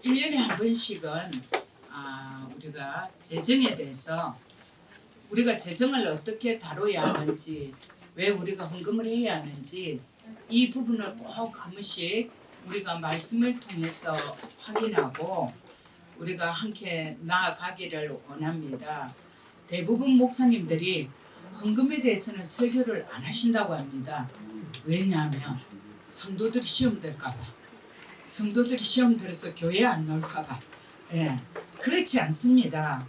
1년에 한 번씩은 우리가 재정에 대해서 우리가 재정을 어떻게 다뤄야 하는지, 왜 우리가 헌금을 해야 하는지 이 부분을 꼭 한 번씩 우리가 말씀을 통해서 확인하고 우리가 함께 나아가기를 원합니다. 대부분 목사님들이 헌금에 대해서는 설교를 안 하신다고 합니다. 왜냐하면 성도들이 시험 들까 봐. 성도들이 시험 들어서 교회 안 나올까 봐. 예, 그렇지 않습니다.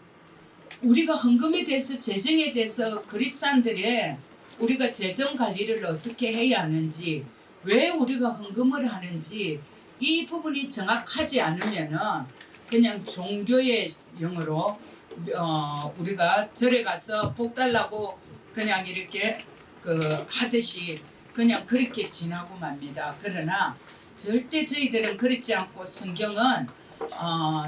우리가 헌금에 대해서, 재정에 대해서 그리스도인들의 우리가 재정 관리를 어떻게 해야 하는지, 왜 우리가 헌금을 하는지 이 부분이 정확하지 않으면은 그냥 종교의 영어로 우리가 절에 가서 복 달라고 그냥 이렇게 하듯이 그냥 그렇게 지나고 맙니다. 그러나 절대 저희들은 그렇지 않고 성경은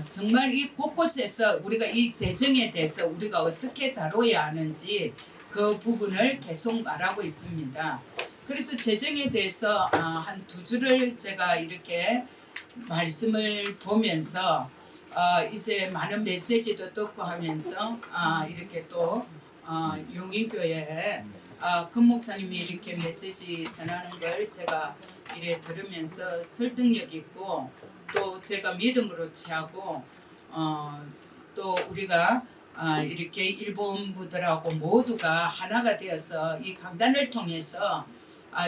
정말 이 곳곳에서 우리가 이 재정에 대해서 우리가 어떻게 다뤄야 하는지 그 부분을 계속 말하고 있습니다. 그래서 재정에 대해서 한 두 줄을 제가 이렇게 말씀을 보면서 이제 많은 메시지도 듣고 하면서 이렇게 또 용인교회에 금 목사님이 이렇게 메시지 전하는 걸 제가 이래 들으면서 설득력 있고 또 제가 믿음으로 취하고 또 우리가 이렇게 일본부들하고 모두가 하나가 되어서 이 강단을 통해서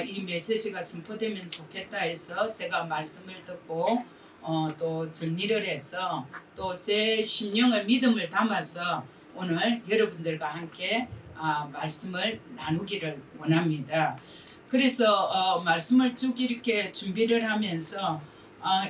이 메시지가 선포되면 좋겠다 해서 제가 말씀을 듣고 또 정리를 해서 또 제 심령을 믿음을 담아서 오늘 여러분들과 함께 말씀을 나누기를 원합니다. 그래서 말씀을 쭉 이렇게 준비를 하면서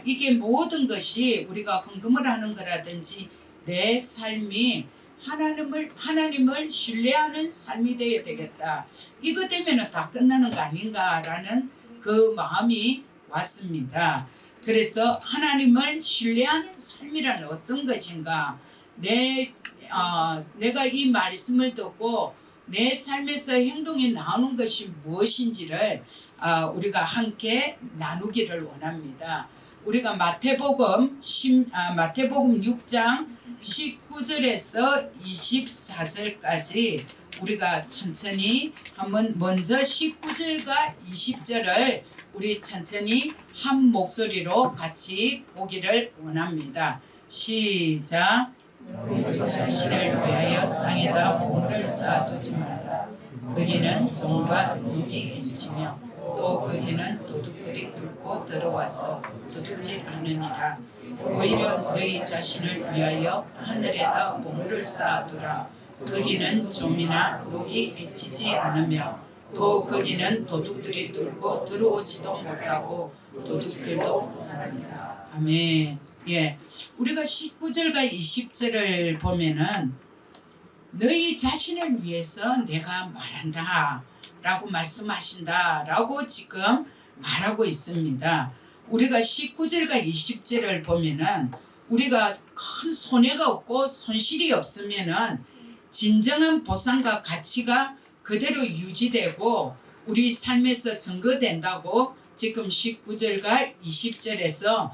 이게 모든 것이 우리가 헌금을 하는 거라든지 내 삶이 하나님을 신뢰하는 삶이 되어야 되겠다. 이거 되면 다 끝나는 거 아닌가라는 그 마음이 왔습니다. 그래서 하나님을 신뢰하는 삶이란 어떤 것인가? 내가 이 말씀을 듣고 내 삶에서 행동이 나오는 것이 무엇인지를 우리가 함께 나누기를 원합니다. 우리가 마태복음 6장 19절에서 24절까지 우리가 천천히 한번 먼저 19절과 20절을 우리 천천히 한 목소리로 같이 보기를 원합니다. 시작. 자신을 위하여 땅에다 보물을 쌓아두지 말라. 거기는 종과 누기 인치며 또 거기는 도둑들이 뚫고 들어와서 도둑질 하느니라. 오히려 너희 자신을 위하여 하늘에다 보물을 쌓아두라. 거기는 좀이나 녹이 미치지 않으며 또 거기는 도둑들이 뚫고 들어오지도 못하고 도둑들도 하느니라. 아멘. 예, 우리가 19절과 20절을 보면은 너희 자신을 위해서 내가 말한다 라고 말씀하신다 라고 지금 말하고 있습니다. 우리가 19절과 20절을 보면은 우리가 큰 손해가 없고 손실이 없으면은 진정한 보상과 가치가 그대로 유지되고 우리 삶에서 증거된다고 지금 19절과 20절에서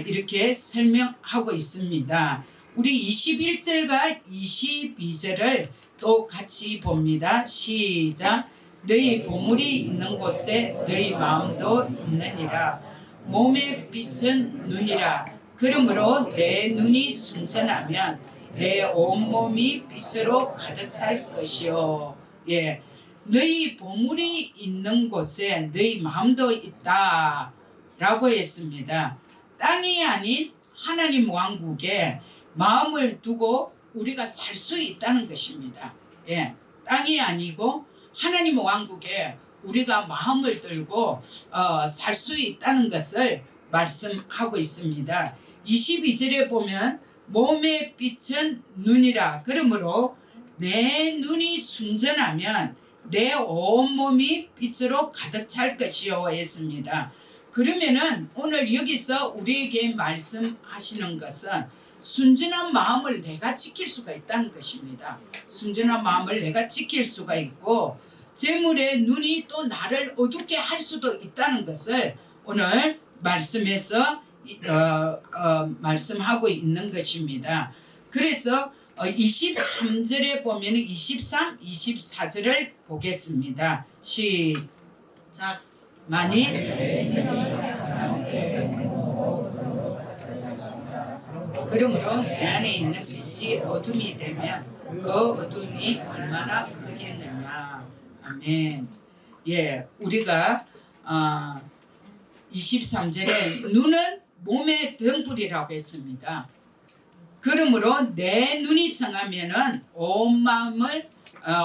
이렇게 설명하고 있습니다. 우리 21절과 22절을 또 같이 봅니다. 시작. 너희 보물이 있는 곳에 너희 마음도 있느니라. 몸의 빛은 눈이라. 그러므로 내 눈이 순전하면 내 온몸이 빛으로 가득 찰 것이요. 예, 너희 보물이 있는 곳에 너희 마음도 있다 라고 했습니다. 땅이 아닌 하나님 왕국에 마음을 두고 우리가 살 수 있다는 것입니다. 예, 땅이 아니고 하나님 왕국에 우리가 마음을 들고 살 수 있다는 것을 말씀하고 있습니다. 22절에 보면 몸의 빛은 눈이라. 그러므로 내 눈이 순전하면 내 온몸이 빛으로 가득 찰 것이요 했습니다. 그러면은 오늘 여기서 우리에게 말씀하시는 것은 순전한 마음을 내가 지킬 수가 있다는 것입니다. 순전한 마음을 내가 지킬 수가 있고 재물의 눈이 또 나를 어둡게 할 수도 있다는 것을 오늘 말씀에서 말씀하고 있는 것입니다. 그래서 23절에 보면 23, 24절을 보겠습니다. 시작. 많이 그러므로 내 안에 있는 빛이 어둠이 되면 그 어둠이 얼마나 크겠느냐. 아멘. 예, 우리가 23절에 눈은 몸의 등불이라고 했습니다. 그러므로 내 눈이 성하면은 온 마음을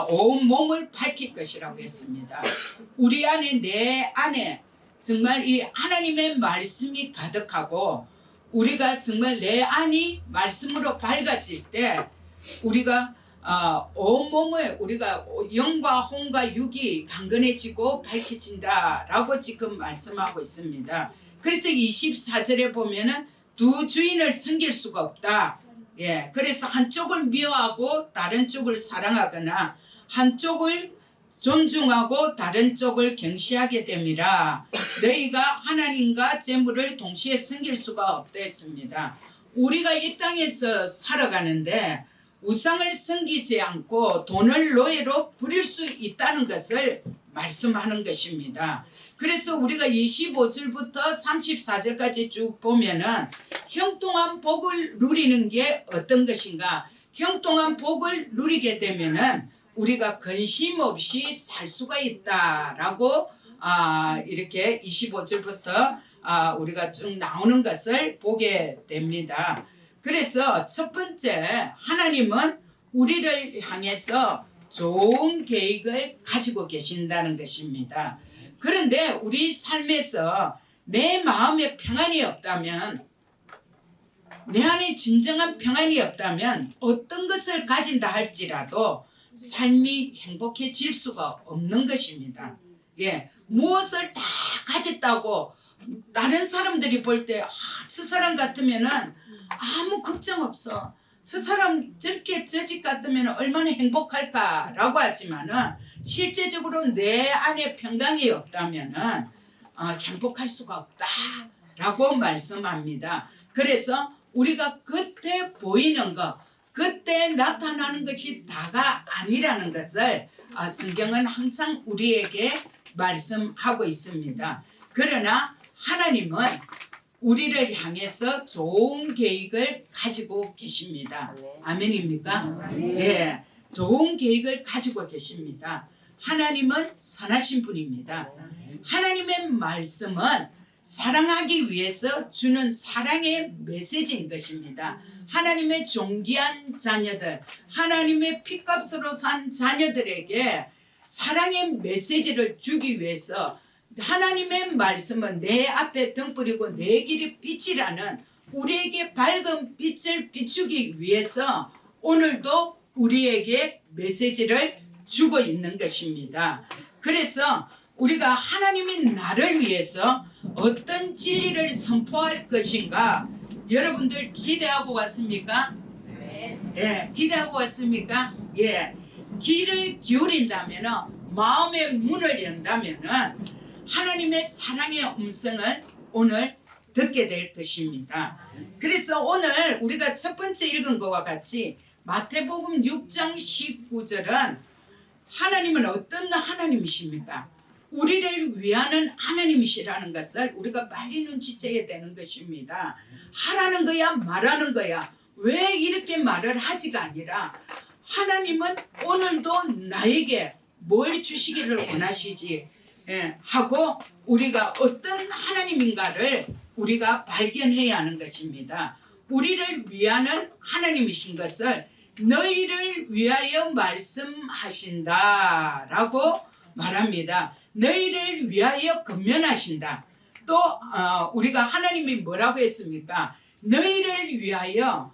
온 몸을 밝힐 것이라고 했습니다. 우리 안에 내 안에 정말 이 하나님의 말씀이 가득하고 우리가 정말 내 안이 말씀으로 밝아질 때 우리가 온 몸에 우리가 영과 혼과 육이 강건해지고 밝혀진다라고 지금 말씀하고 있습니다. 그래서 24절에 보면은 두 주인을 섬길 수가 없다. 예, 그래서 한쪽을 미워하고 다른 쪽을 사랑하거나 한쪽을 존중하고 다른 쪽을 경시하게 됨이라. 너희가 하나님과 재물을 동시에 섬길 수가 없다 했습니다. 우리가 이 땅에서 살아가는데 우상을 섬기지 않고 돈을 노예로 부릴 수 있다는 것을 말씀하는 것입니다. 그래서 우리가 25절부터 34절까지 쭉 보면은 형통한 복을 누리는 게 어떤 것인가? 형통한 복을 누리게 되면은 우리가 근심 없이 살 수가 있다라고 이렇게 25절부터 우리가 쭉 나오는 것을 보게 됩니다. 그래서 첫 번째, 하나님은 우리를 향해서 좋은 계획을 가지고 계신다는 것입니다. 그런데 우리 삶에서 내 마음에 평안이 없다면, 내 안에 진정한 평안이 없다면 어떤 것을 가진다 할지라도 삶이 행복해질 수가 없는 것입니다. 예, 무엇을 다 가졌다고 다른 사람들이 볼 때 저 사람 같으면은 아무 걱정 없어. 저 사람 저렇게 저 집 같으면 얼마나 행복할까라고 하지만은 실제적으로 내 안에 평강이 없다면은 행복할 수가 없다라고 말씀합니다. 그래서 우리가 그때 보이는 것, 그때 나타나는 것이 다가 아니라는 것을 성경은 항상 우리에게 말씀하고 있습니다. 그러나 하나님은 우리를 향해서 좋은 계획을 가지고 계십니다. 아멘입니까? 예, 좋은 계획을 가지고 계십니다. 하나님은 선하신 분입니다. 하나님의 말씀은 사랑하기 위해서 주는 사랑의 메시지인 것입니다. 하나님의 존귀한 자녀들, 하나님의 피값으로 산 자녀들에게 사랑의 메시지를 주기 위해서 하나님의 말씀은 내 앞에 등불이고 내 길이 빛이라는 우리에게 밝은 빛을 비추기 위해서 오늘도 우리에게 메시지를 주고 있는 것입니다. 그래서 우리가 하나님이 나를 위해서 어떤 진리를 선포할 것인가 여러분들 기대하고 왔습니까? 예, 기대하고 왔습니까? 예, 귀를 기울인다면 마음의 문을 연다면 하나님의 사랑의 음성을 오늘 듣게 될 것입니다. 그래서 오늘 우리가 첫 번째 읽은 것과 같이 마태복음 6장 19절은 하나님은 어떤 하나님이십니까? 우리를 위하는 하나님이시라는 것을 우리가 빨리 눈치채야 되는 것입니다. 하라는 거야 말하는 거야 왜 이렇게 말을 하지가 아니라 하나님은 오늘도 나에게 뭘 주시기를 원하시지 하고 우리가 어떤 하나님인가를 우리가 발견해야 하는 것입니다. 우리를 위하는 하나님이신 것을 너희를 위하여 말씀하신다라고 말합니다. 너희를 위하여 권면하신다. 또 우리가 하나님이 뭐라고 했습니까? 너희를 위하여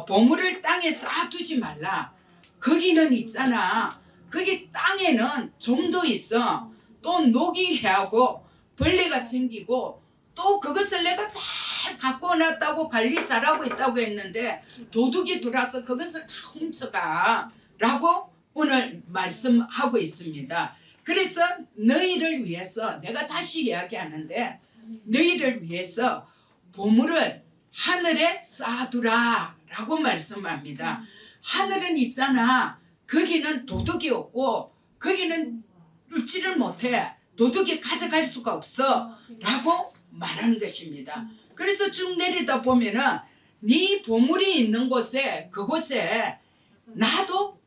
보물을 땅에 쌓아두지 말라. 거기는 있잖아. 거기 땅에는 좀도 있어. 또 녹이 해하고 벌레가 생기고 또 그것을 내가 잘 갖고 놨다고 관리 잘하고 있다고 했는데 도둑이 들어와서 그것을 다 훔쳐가 라고 오늘 말씀하고 있습니다. 그래서 너희를 위해서 내가 다시 이야기하는데 너희를 위해서 보물을 하늘에 쌓아두라 라고 말씀합니다. 하늘은 있잖아. 거기는 도둑이 없고 거기는 뚫지를 못해. 도둑이 가져갈 수가 없어 라고 말하는 것입니다. 그래서 쭉 내리다 보면은 네 보물이 있는 곳에 그곳에 나도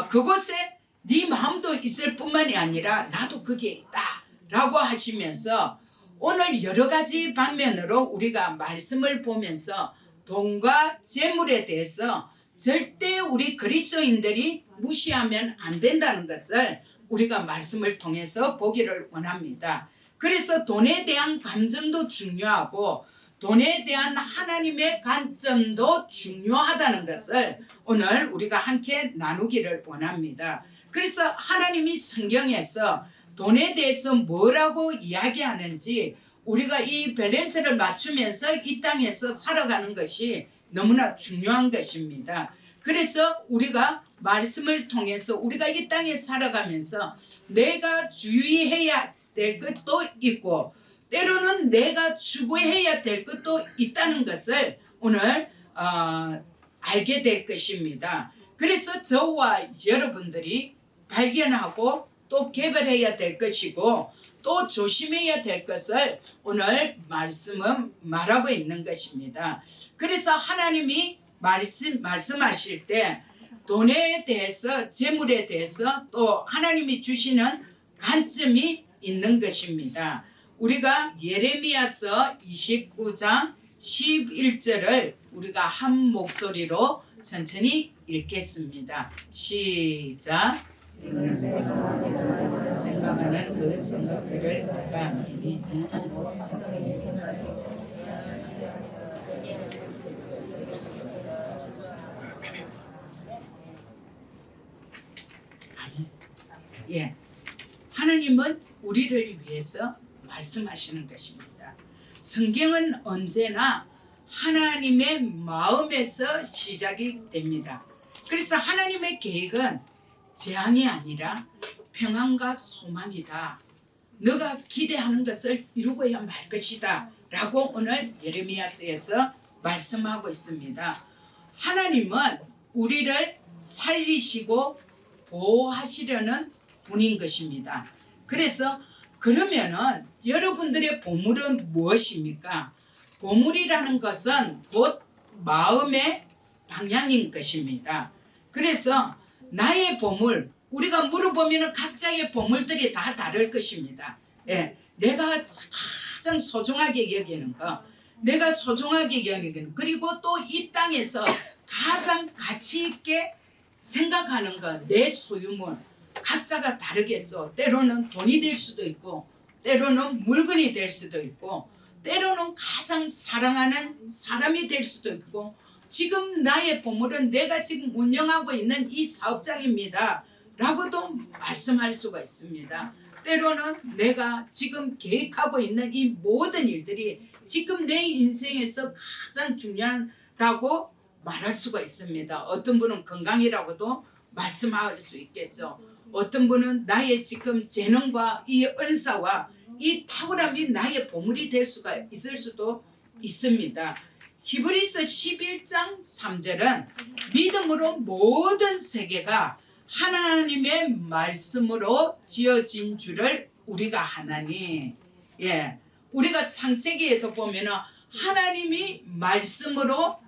그곳에 네 마음도 있을 뿐만이 아니라 나도 거기에 있다 라고 하시면서 오늘 여러 가지 방면으로 우리가 말씀을 보면서 돈과 재물에 대해서 절대 우리 그리스도인들이 무시하면 안 된다는 것을 우리가 말씀을 통해서 보기를 원합니다. 그래서 돈에 대한 감정도 중요하고 돈에 대한 하나님의 관점도 중요하다는 것을 오늘 우리가 함께 나누기를 원합니다. 그래서 하나님이 성경에서 돈에 대해서 뭐라고 이야기하는지 우리가 이 밸런스를 맞추면서 이 땅에서 살아가는 것이 너무나 중요한 것입니다. 그래서 우리가 말씀을 통해서 우리가 이 땅에 살아가면서 내가 주의해야 될 것도 있고 때로는 내가 추구해야 될 것도 있다는 것을 오늘 알게 될 것입니다. 그래서 저와 여러분들이 발견하고 또 개발해야 될 것이고 또 조심해야 될 것을 오늘 말씀은 말하고 있는 것입니다. 그래서 하나님이 말씀하실 때 돈에 대해서 재물에 대해서 또 하나님이 주시는 관점이 있는 것입니다. 우리가 예레미야서 29장 11절을 우리가 한 목소리로 천천히 읽겠습니다. 시작. 생각하는 그 생각들을 내가 미리 예, 하나님은 우리를 위해서 말씀하시는 것입니다. 성경은 언제나 하나님의 마음에서 시작이 됩니다. 그래서 하나님의 계획은 재앙이 아니라 평안과 소망이다. 너가 기대하는 것을 이루고야 말 것이다 라고 오늘 예레미야서에서 말씀하고 있습니다. 하나님은 우리를 살리시고 보호하시려는 분인 것입니다. 그래서 그러면은 여러분들의 보물은 무엇입니까? 보물이라는 것은 곧 마음의 방향인 것입니다. 그래서 나의 보물, 우리가 물어보면 각자의 보물들이 다 다를 것입니다. 예, 내가 가장 소중하게 여기는 거, 내가 소중하게 여기는 그리고 또 이 땅에서 가장 가치 있게 생각하는 거, 내 소유물 각자가 다르겠죠. 때로는 돈이 될 수도 있고 때로는 물건이 될 수도 있고 때로는 가장 사랑하는 사람이 될 수도 있고 지금 나의 보물은 내가 지금 운영하고 있는 이 사업장입니다 라고도 말씀할 수가 있습니다. 때로는 내가 지금 계획하고 있는 이 모든 일들이 지금 내 인생에서 가장 중요하다고 말할 수가 있습니다. 어떤 분은 건강이라고도 말씀할 수 있겠죠. 어떤 분은 나의 지금 재능과 이 은사와 이 탁월함이 나의 보물이 될 수가 있을 수도 있습니다. 히브리서 11장 3절은 믿음으로 모든 세계가 하나님의 말씀으로 지어진 줄을 우리가 하나니, 예, 우리가 창세기에도 보면은 하나님이 말씀으로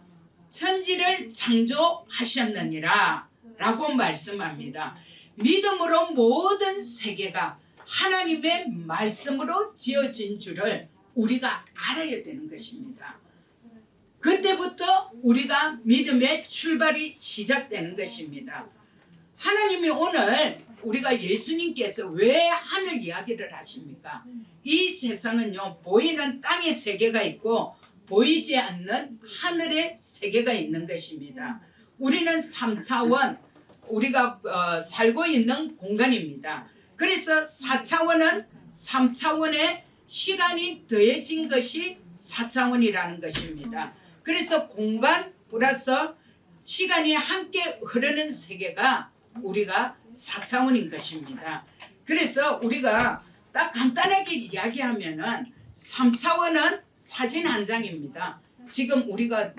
천지를 창조하셨느니라 라고 말씀합니다. 믿음으로 모든 세계가 하나님의 말씀으로 지어진 줄을 우리가 알아야 되는 것입니다. 그때부터 우리가 믿음의 출발이 시작되는 것입니다. 하나님이 오늘 우리가 예수님께서 왜 하늘 이야기를 하십니까? 이 세상은요, 보이는 땅의 세계가 있고 보이지 않는 하늘의 세계가 있는 것입니다. 우리는 3차원, 우리가 살고 있는 공간입니다. 그래서 4차원은 3차원의 시간이 더해진 것이 4차원이라는 것입니다. 그래서 공간 플러스 시간이 함께 흐르는 세계가 우리가 4차원인 것입니다. 그래서 우리가 딱 간단하게 이야기하면은 3차원은 사진 한 장입니다. 지금 우리가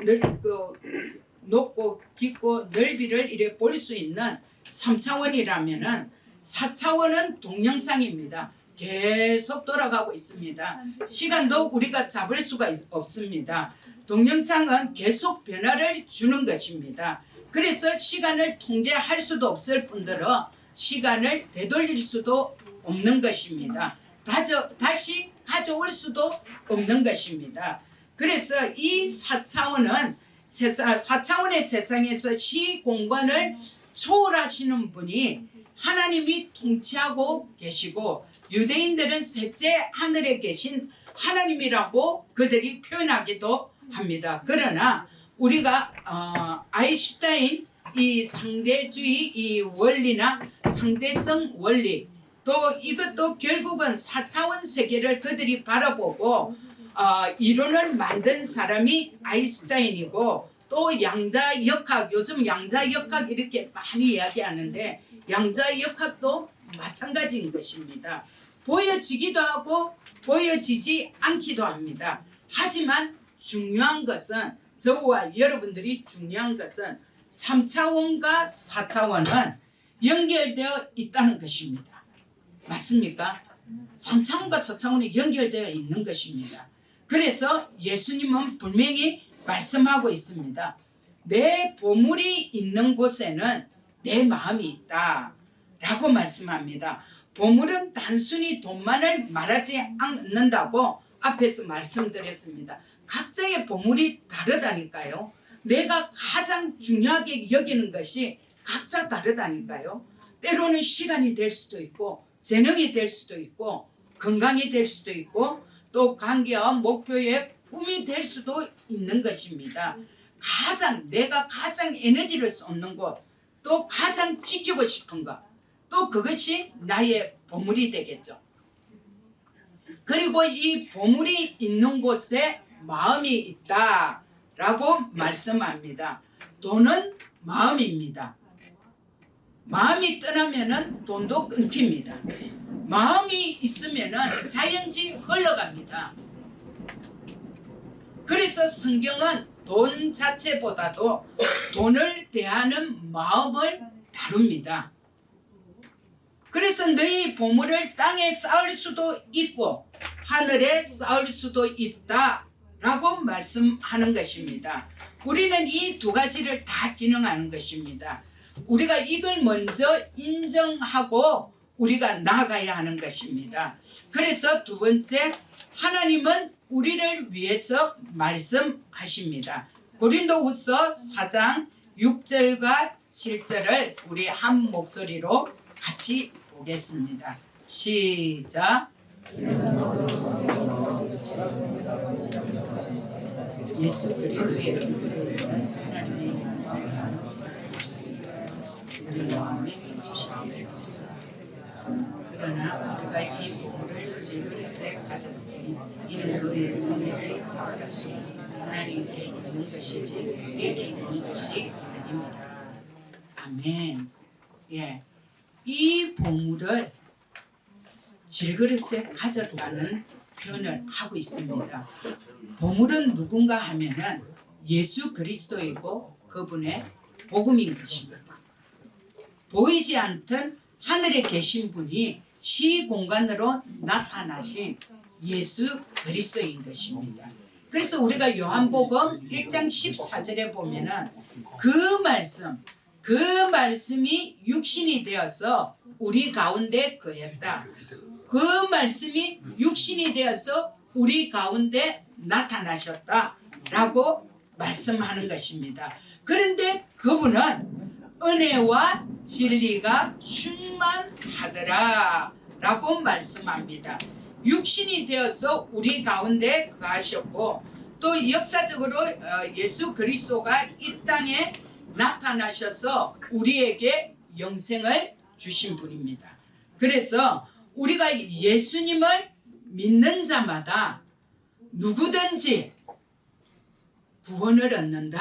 높고 깊고 넓이를 이래 볼 수 있는 3차원이라면은 4차원은 동영상입니다. 계속 돌아가고 있습니다. 시간도 우리가 잡을 수가 없습니다. 동영상은 계속 변화를 주는 것입니다. 그래서 시간을 통제할 수도 없을 뿐더러 시간을 되돌릴 수도 없는 것입니다. 다시 가져올 수도 없는 것입니다. 그래서 이 4차원은 4차원의 세상에서 시공간을 초월하시는 분이 하나님이 통치하고 계시고, 유대인들은 셋째 하늘에 계신 하나님이라고 그들이 표현하기도 합니다. 그러나 우리가 아인슈타인 이 상대주의 이 원리나 상대성 원리, 또 이것도 결국은 4차원 세계를 그들이 바라보고 이론을 만든 사람이 아인슈타인이고, 또 양자역학, 요즘 양자역학 이렇게 많이 이야기하는데 양자역학도 마찬가지인 것입니다. 보여지기도 하고 보여지지 않기도 합니다. 하지만 중요한 것은, 저와 여러분들이 중요한 것은 3차원과 4차원은 연결되어 있다는 것입니다. 맞습니까? 3차원과 4차원이 연결되어 있는 것입니다. 그래서 예수님은 분명히 말씀하고 있습니다. 내 보물이 있는 곳에는 내 마음이 있다 라고 말씀합니다. 보물은 단순히 돈만을 말하지 않는다고 앞에서 말씀드렸습니다. 각자의 보물이 다르다니까요. 내가 가장 중요하게 여기는 것이 각자 다르다니까요. 때로는 시간이 될 수도 있고, 재능이 될 수도 있고, 건강이 될 수도 있고, 또 관계와 목표의 꿈이 될 수도 있는 것입니다. 내가 가장 에너지를 쏟는 곳, 또 가장 지키고 싶은 것, 또 그것이 나의 보물이 되겠죠. 그리고 이 보물이 있는 곳에 마음이 있다라고 말씀합니다. 돈은 마음입니다. 마음이 떠나면은 돈도 끊깁니다. 마음이 있으면은 자연지 흘러갑니다. 그래서 성경은 돈 자체보다도 돈을 대하는 마음을 다룹니다. 그래서 너희 보물을 땅에 쌓을 수도 있고 하늘에 쌓을 수도 있다라고 말씀하는 것입니다. 우리는 이 두 가지를 다 기능하는 것입니다. 우리가 이걸 먼저 인정하고 우리가 나아가야 하는 것입니다. 그래서 두 번째, 하나님은 우리를 위해서 말씀하십니다. 고린도후서 4장 6절과 7절을 우리 한 목소리로 같이 보겠습니다. 시작. 예수 그리스도의 은혜는 하나님의 우리 마음에 주시옵소서. 그러나 우리가 이 보물을 질그릇에 가졌으니 이는 그의 은혜를 더하시 하나님께 있는 것이지 우리에게 있는 것이 아닙니다. 아멘. 예, 이 보물을 질그릇에 가졌다는 표현을 하고 있습니다. 보물은 누군가 하면은 예수 그리스도이고 그분의 복음인 것입니다. 보이지 않던 하늘에 계신 분이 시공간으로 나타나신 예수 그리스도인 것입니다. 그래서 우리가 요한복음 1장 14절에 보면은 그 말씀이 육신이 되어서 우리 가운데 거했다. 그 말씀이 육신이 되어서 우리 가운데 나타나셨다라고 말씀하는 것입니다. 그런데 그분은 은혜와 진리가 충만하더라 라고 말씀합니다. 육신이 되어서 우리 가운데 거하셨고, 또 역사적으로 예수 그리스도가 이 땅에 나타나셔서 우리에게 영생을 주신 분입니다. 그래서 우리가 예수님을 믿는 자마다 누구든지 구원을 얻는다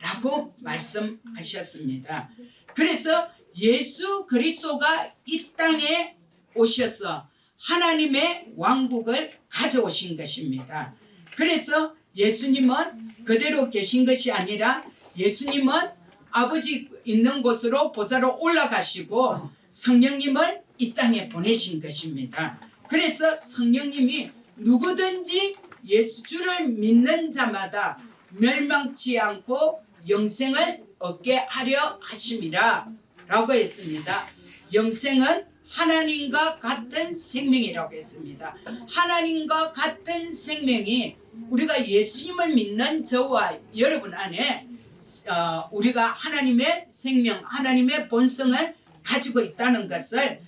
라고 말씀하셨습니다. 그래서 예수 그리스도가 이 땅에 오셔서 하나님의 왕국을 가져오신 것입니다. 그래서 예수님은 그대로 계신 것이 아니라 예수님은 아버지 있는 곳으로 보좌로 올라가시고 성령님을 이 땅에 보내신 것입니다. 그래서 성령님이 누구든지 예수 주를 믿는 자마다 멸망치 않고 영생을 얻게 하려 하심이라 라고 했습니다. 영생은 하나님과 같은 생명이라고 했습니다. 하나님과 같은 생명이 우리가 예수님을 믿는 저와 여러분 안에 우리가 하나님의 생명, 하나님의 본성을 가지고 있다는 것을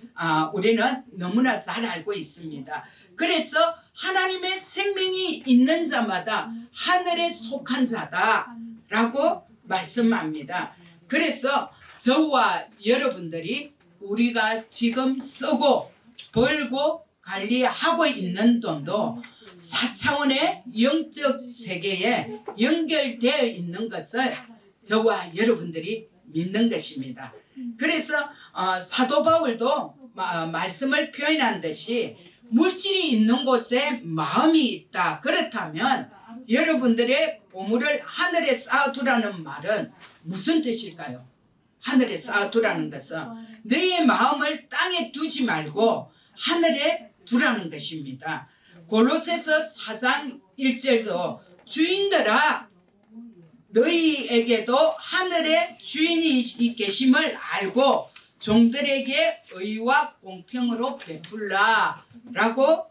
우리는 너무나 잘 알고 있습니다. 그래서 하나님의 생명이 있는 자마다 하늘에 속한 자다라고 말씀합니다. 그래서 저와 여러분들이 우리가 지금 쓰고 벌고 관리하고 있는 돈도 4차원의 영적 세계에 연결되어 있는 것을 저와 여러분들이 믿는 것입니다. 그래서 사도 바울도 말씀을 표현한 듯이 물질이 있는 곳에 마음이 있다. 그렇다면 여러분들의 보물을 하늘에 쌓아두라는 말은 무슨 뜻일까요? 하늘에 쌓아두라는 것은 너의 마음을 땅에 두지 말고 하늘에 두라는 것입니다. 골로새서 4장 1절도 주인들아 너희에게도 하늘에 주인이 계심을 알고 종들에게 의와 공평으로 베풀라 라고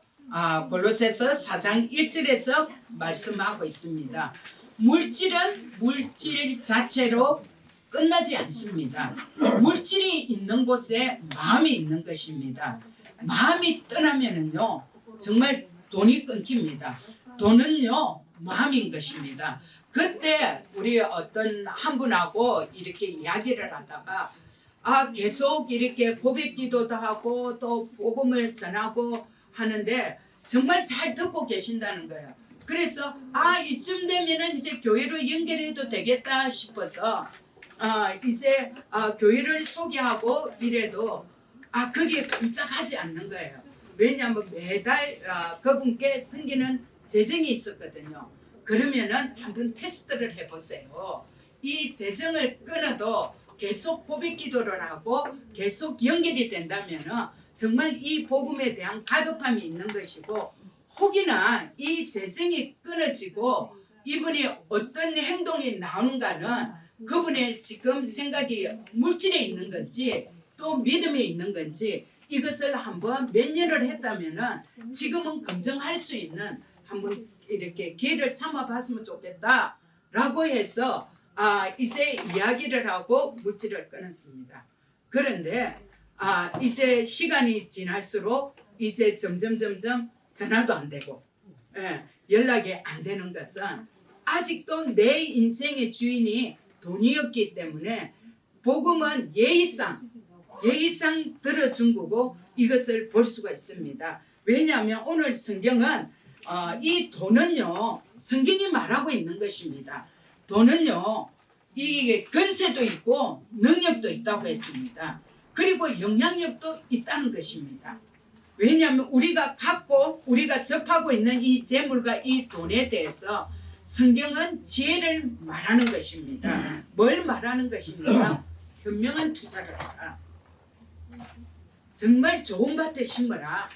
골로새서 4장 1절에서 말씀하고 있습니다. 물질은 물질 자체로 끝나지 않습니다. 물질이 있는 곳에 마음이 있는 것입니다. 마음이 떠나면은요 정말 돈이 끊깁니다. 돈은요 마음인 것입니다. 그때 우리 어떤 한 분하고 이렇게 이야기를 하다가 계속 이렇게 고백기도도 하고 또 복음을 전하고 하는데 정말 잘 듣고 계신다는 거예요. 그래서 이쯤 되면은 이제 교회로 연결해도 되겠다 싶어서 이제 교회를 소개하고 이래도 그게 꼼짝하지 않는 거예요. 왜냐하면 매달 그분께 생기는 재정이 있었거든요. 그러면은 한번 테스트를 해보세요. 이 재정을 끊어도 계속 고백 기도를 하고 계속 연결이 된다면은 정말 이 복음에 대한 가급함이 있는 것이고, 혹이나 이 재정이 끊어지고 이분이 어떤 행동이 나오는가는 그분의 지금 생각이 물질에 있는 건지 또 믿음에 있는 건지 이것을 한번 몇 년을 했다면은 지금은 검증할 수 있는 한번 이렇게 기회를 삼아봤으면 좋겠다라고 해서 이제 이야기를 하고 물질을 끊었습니다. 그런데 이제 시간이 지날수록 이제 점점 전화도 안 되고 연락이 안 되는 것은 아직도 내 인생의 주인이 돈이었기 때문에 복음은 예의상 들어준 거고 이것을 볼 수가 있습니다. 왜냐하면 오늘 성경은 이 돈은요 성경이 말하고 있는 것입니다. 돈은요 이게 권세도 있고 능력도 있다고 했습니다. 그리고 영향력도 있다는 것입니다. 왜냐하면 우리가 갖고 우리가 접하고 있는 이 재물과 이 돈에 대해서 성경은 지혜를 말하는 것입니다. 뭘 말하는 것입니까? 현명한 투자를 해라. 정말 좋은 밭에 심어라.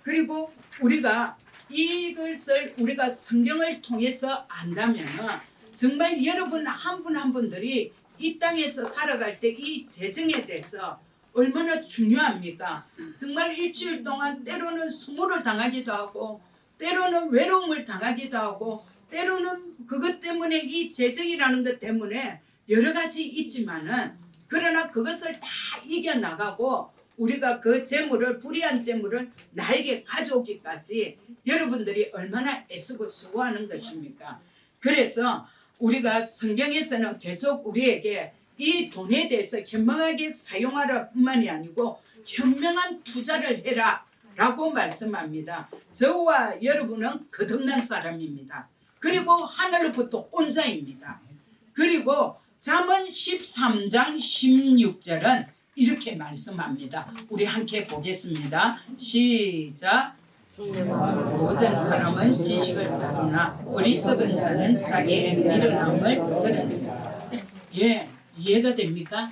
그리고 우리가 이것을 우리가 성경을 통해서 안다면 정말 여러분 한 분 한 분들이 이 땅에서 살아갈 때 이 재정에 대해서 얼마나 중요합니까? 정말 일주일 동안 때로는 수모를 당하기도 하고 때로는 외로움을 당하기도 하고 때로는 그것 때문에 이 재정이라는 것 때문에 여러 가지 있지만은 그러나 그것을 다 이겨나가고 우리가 그 재물을 불의한 재물을 나에게 가져오기까지 여러분들이 얼마나 애쓰고 수고하는 것입니까? 그래서 우리가 성경에서는 계속 우리에게 이 돈에 대해서 현명하게 사용하라 뿐만이 아니고 현명한 투자를 해라 라고 말씀합니다. 저와 여러분은 거듭난 사람입니다. 그리고 하늘로부터 온 자입니다. 그리고 잠언 13장 16절은 이렇게 말씀합니다. 우리 함께 보겠습니다. 시작. 모든 사람은 지식을 다루나 어리석은 자는 자기의 미련함을 드러낸다. 예, 이해가 됩니까?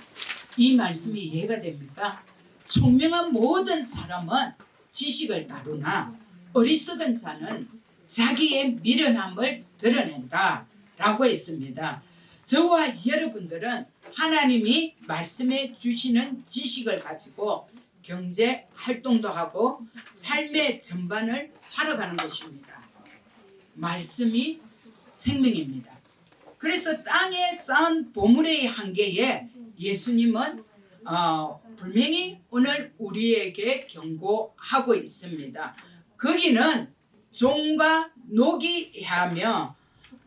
이 말씀이 이해가 됩니까? 총명한 모든 사람은 지식을 다루나 어리석은 자는 자기의 미련함을 드러낸다 라고 했습니다. 저와 여러분들은 하나님이 말씀해 주시는 지식을 가지고 경제 활동도 하고 삶의 전반을 살아가는 것입니다. 말씀이 생명입니다. 그래서 땅에 쌓은 보물의 한계에 예수님은 분명히 오늘 우리에게 경고하고 있습니다. 거기는 종과 녹이 하며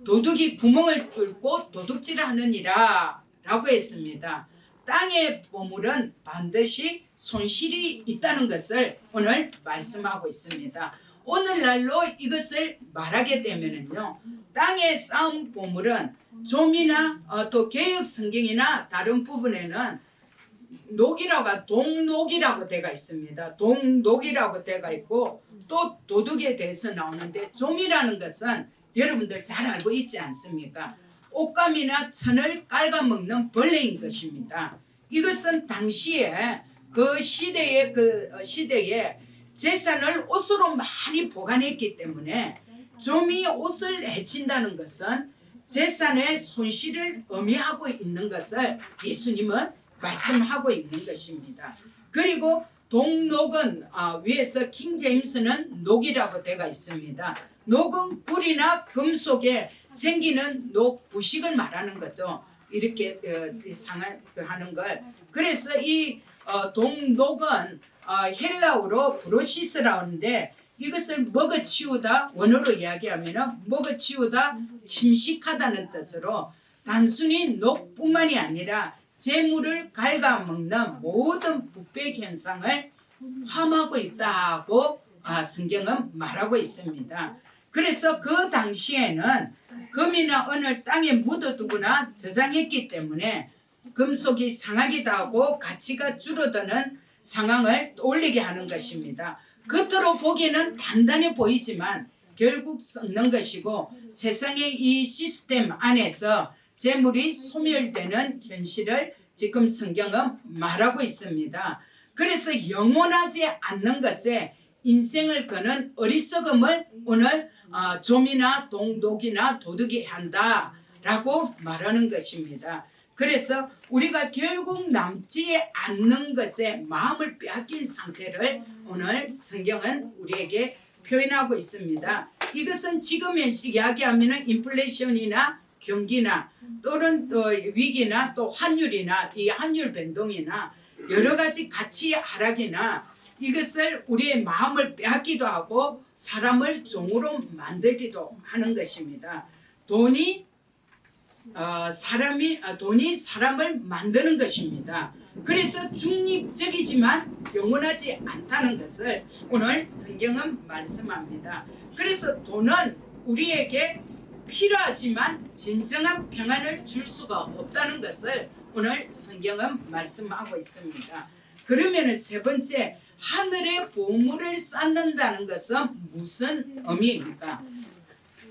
도둑이 구멍을 뚫고 도둑질을 하느니라 라고 했습니다. 땅의 보물은 반드시 손실이 있다는 것을 오늘 말씀하고 있습니다. 오늘날로 이것을 말하게 되면은요, 땅에 쌓은 보물은 좀이나 또 개역 성경이나 다른 부분에는 녹이라고 동녹이라고 되어 있습니다. 동녹이라고 되어 있고 또 도둑에 대해서 나오는데 좀이라는 것은 여러분들 잘 알고 있지 않습니까? 옷감이나 천을 깔아먹는 벌레인 것입니다. 이것은 당시에 그 시대에 재산을 옷으로 많이 보관했기 때문에 좀이 옷을 해친다는 것은 재산의 손실을 의미하고 있는 것을 예수님은 말씀하고 있는 것입니다. 그리고 동녹은 위에서 킹제임스는 녹이라고 되어 있습니다. 녹은 굴이나 금속에 생기는 녹 부식을 말하는 거죠. 이렇게 상을 하는 걸. 그래서 이 동녹은 헬라어로 브로시스라는데 이것을 먹어치우다, 원어로 이야기하면 먹어치우다, 침식하다는 뜻으로 단순히 녹뿐만이 아니라 재물을 갉아먹는 모든 부패 현상을 포함하고 있다고 성경은 말하고 있습니다. 그래서 그 당시에는 금이나 은을 땅에 묻어두거나 저장했기 때문에 금속이 상하기도 하고 가치가 줄어드는 상황을 떠올리게 하는 것입니다. 겉으로 보기에는 단단해 보이지만 결국 썩는 것이고 세상의 이 시스템 안에서 재물이 소멸되는 현실을 지금 성경은 말하고 있습니다. 그래서 영원하지 않는 것에 인생을 거는 어리석음을 오늘 좀이나 동독이나 도둑이 한다라고 말하는 것입니다. 그래서 우리가 결국 남지 않는 것에 마음을 빼앗긴 상태를 오늘 성경은 우리에게 표현하고 있습니다. 이것은 지금 현실 이야기하면 인플레이션이나 경기나 또는 또 위기나 또 환율이나 이 환율 변동이나 여러 가지 가치 하락이나 이것을 우리의 마음을 빼앗기도 하고 사람을 종으로 만들기도 하는 것입니다. 돈이 사람을 만드는 것입니다. 그래서 중립적이지만 영원하지 않다는 것을 오늘 성경은 말씀합니다. 그래서 돈은 우리에게 필요하지만 진정한 평안을 줄 수가 없다는 것을 오늘 성경은 말씀하고 있습니다. 그러면 세 번째, 하늘의 보물을 쌓는다는 것은 무슨 의미입니까?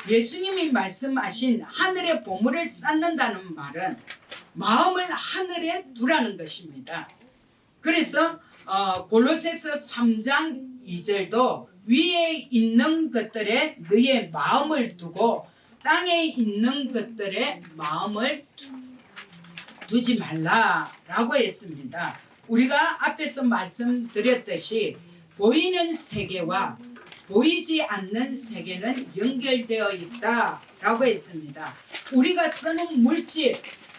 예수님이 말씀하신 하늘의 보물을 쌓는다는 말은 마음을 하늘에 두라는 것입니다. 그래서 골로새서 3장 2절도 위에 있는 것들에 너의 마음을 두고 땅에 있는 것들에 마음을 두지 말라라고 했습니다. 우리가 앞에서 말씀드렸듯이 보이는 세계와 보이지 않는 세계는 연결되어 있다라고 했습니다. 우리가 쓰는 물질,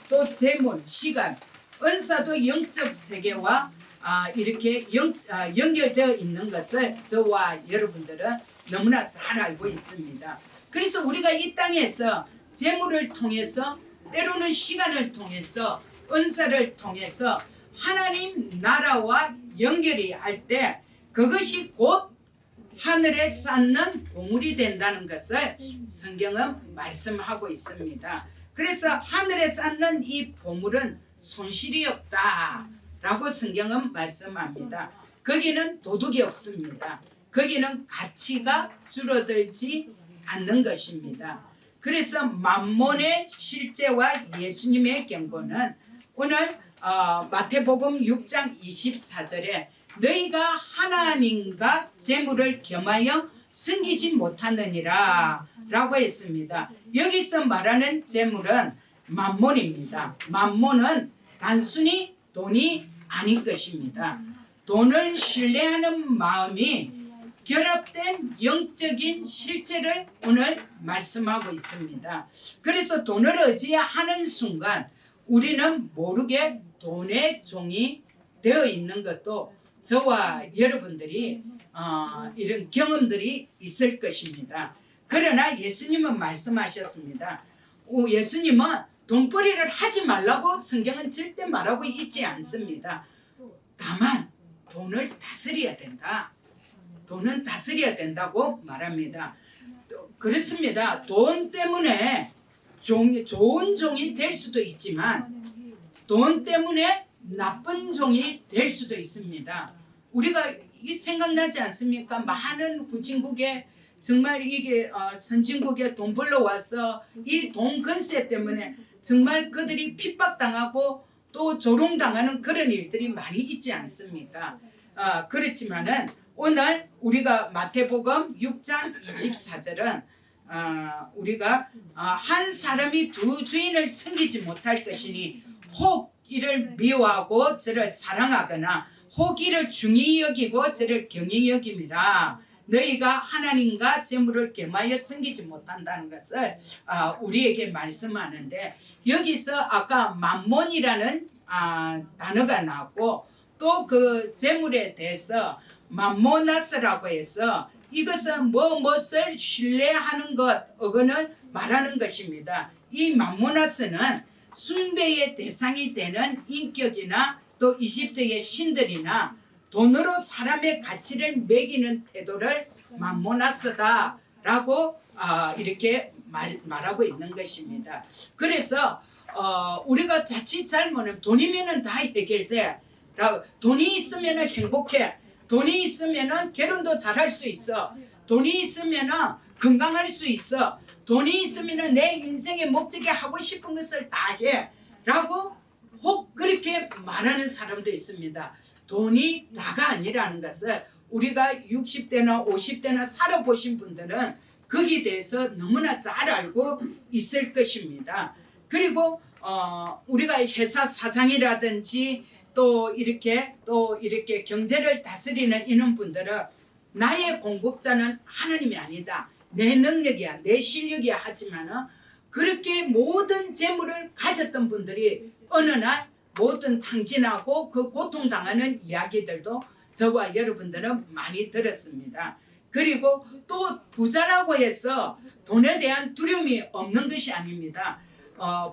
또 재물, 시간, 은사도 영적 세계와 이렇게 연결되어 있는 것을 저와 여러분들은 너무나 잘 알고 있습니다. 그래서 우리가 이 땅에서 재물을 통해서 때로는 시간을 통해서 은사를 통해서 하나님 나라와 연결이 할 때 그것이 곧 하늘에 쌓는 보물이 된다는 것을 성경은 말씀하고 있습니다. 그래서 하늘에 쌓는 이 보물은 손실이 없다라고 성경은 말씀합니다. 거기는 도둑이 없습니다. 거기는 가치가 줄어들지 않는 것입니다. 그래서 만몬의 실제와 예수님의 경고는 오늘 마태복음 6장 24절에 너희가 하나님과 재물을 겸하여 섬기지 못하느니라 라고 했습니다. 여기서 말하는 재물은 만몬입니다. 만몬은 단순히 돈이 아닌 것입니다. 돈을 신뢰하는 마음이 결합된 영적인 실체를 오늘 말씀하고 있습니다. 그래서 돈을 의지하는 순간 우리는 모르게 돈의 종이 되어 있는 것도 저와 여러분들이 이런 경험들이 있을 것입니다. 그러나 예수님은 말씀하셨습니다. 예수님은 돈벌이를 하지 말라고 성경은 절대 말하고 있지 않습니다. 다만 돈을 다스려야 된다. 돈은 다스려야 된다고 말합니다. 그렇습니다. 돈 때문에 좋은 종이 될 수도 있지만 돈 때문에 나쁜 종이 될 수도 있습니다. 우리가 이게 생각나지 않습니까? 많은 후진국에 정말 이게 선진국에 돈 벌러 와서 이 돈 건세 때문에 정말 그들이 핍박당하고 또 조롱당하는 그런 일들이 많이 있지 않습니까? 그렇지만은 오늘 우리가 마태복음 6장 24절은 우리가 한 사람이 두 주인을 섬기지 못할 것이니 혹 이를 미워하고 저를 사랑하거나 혹 이를 중히 여기고 저를 경히 여김이라. 너희가 하나님과 재물을 겸하여 섬기지 못한다는 것을 우리에게 말씀하는데 여기서 아까 만몬이라는 단어가 나왔고 또 그 재물에 대해서 만모나스라고 해서 이것은 무엇을 신뢰하는 것 어근을 말하는 것입니다. 이 만모나스는 숭배의 대상이 되는 인격이나 또 이집트의 신들이나 돈으로 사람의 가치를 매기는 태도를 만모나스다라고 이렇게 말하고 있는 것입니다. 그래서 우리가 자칫 잘못하면 돈이면 다 해결돼. 돈이 있으면 행복해. 돈이 있으면 결혼도 잘할 수 있어. 돈이 있으면 건강할 수 있어. 돈이 있으면 내 인생의 목적에 하고 싶은 것을 다 해. 라고 혹 그렇게 말하는 사람도 있습니다. 돈이 다가 아니라는 것을 우리가 60대나 50대나 살아보신 분들은 거기에 대해서 너무나 잘 알고 있을 것입니다. 그리고 우리가 회사 사장이라든지 또 이렇게 경제를 다스리는 이런 분들은 나의 공급자는 하나님이 아니다. 내 능력이야, 내 실력이야 하지만은 그렇게 모든 재물을 가졌던 분들이 어느 날 모든 탕진하고 그 고통당하는 이야기들도 저와 여러분들은 많이 들었습니다. 그리고 또 부자라고 해서 돈에 대한 두려움이 없는 것이 아닙니다.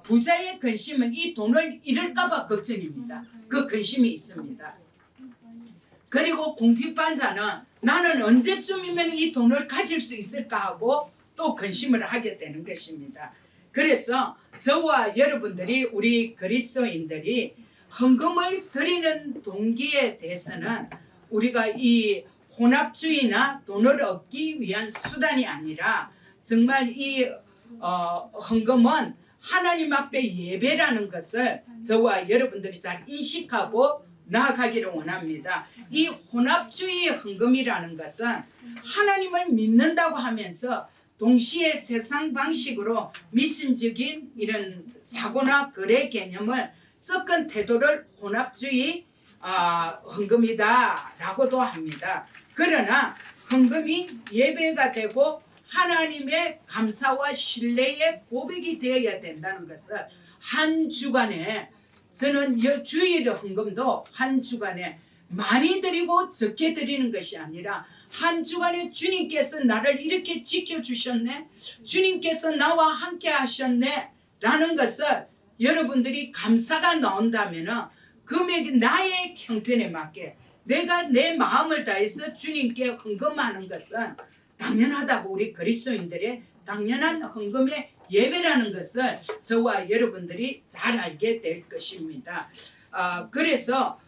부자의 근심은 이 돈을 잃을까봐 걱정입니다. 그 근심이 있습니다. 그리고 궁핍환자는 나는 언제쯤이면 이 돈을 가질 수 있을까 하고 또 근심을 하게 되는 것입니다. 그래서 저와 여러분들이 우리 그리스도인들이 헌금을 드리는 동기에 대해서는 우리가 이 혼합주의나 돈을 얻기 위한 수단이 아니라 정말 이 헌금은 하나님 앞에 예배라는 것을 저와 여러분들이 잘 인식하고 나아가기를 원합니다. 이 혼합주의 헌금이라는 것은 하나님을 믿는다고 하면서 동시에 세상 방식으로 미신적인 이런 사고나 거래 개념을 섞은 태도를 혼합주의 헌금이다라고도 합니다. 그러나 헌금이 예배가 되고 하나님의 감사와 신뢰의 고백이 되어야 된다는 것을 한 주간에 저는 주일 헌금도 한 주간에 많이 드리고 적게 드리는 것이 아니라 한 주간에 주님께서 나를 이렇게 지켜주셨네, 주님께서 나와 함께 하셨네 라는 것을 여러분들이 감사가 나온다면 금액이 나의 형편에 맞게 내가 내 마음을 다해서 주님께 헌금하는 것은 당연하다고 우리 그리스도인들의 당연한 헌금의 예배라는 것을 저와 여러분들이 잘 알게 될 것입니다. 그래서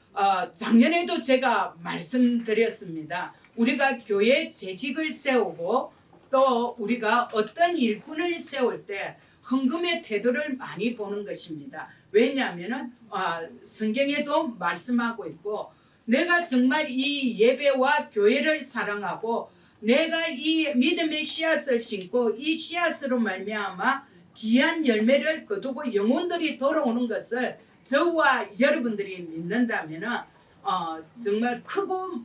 작년에도 제가 말씀드렸습니다. 우리가 교회 재직을 세우고 또 우리가 어떤 일꾼을 세울 때 헌금의 태도를 많이 보는 것입니다. 왜냐하면 성경에도 말씀하고 있고 내가 정말 이 예배와 교회를 사랑하고 내가 이 믿음의 씨앗을 심고 이 씨앗으로 말미암아 귀한 열매를 거두고 영혼들이 돌아오는 것을 저와 여러분들이 믿는다면 정말 크고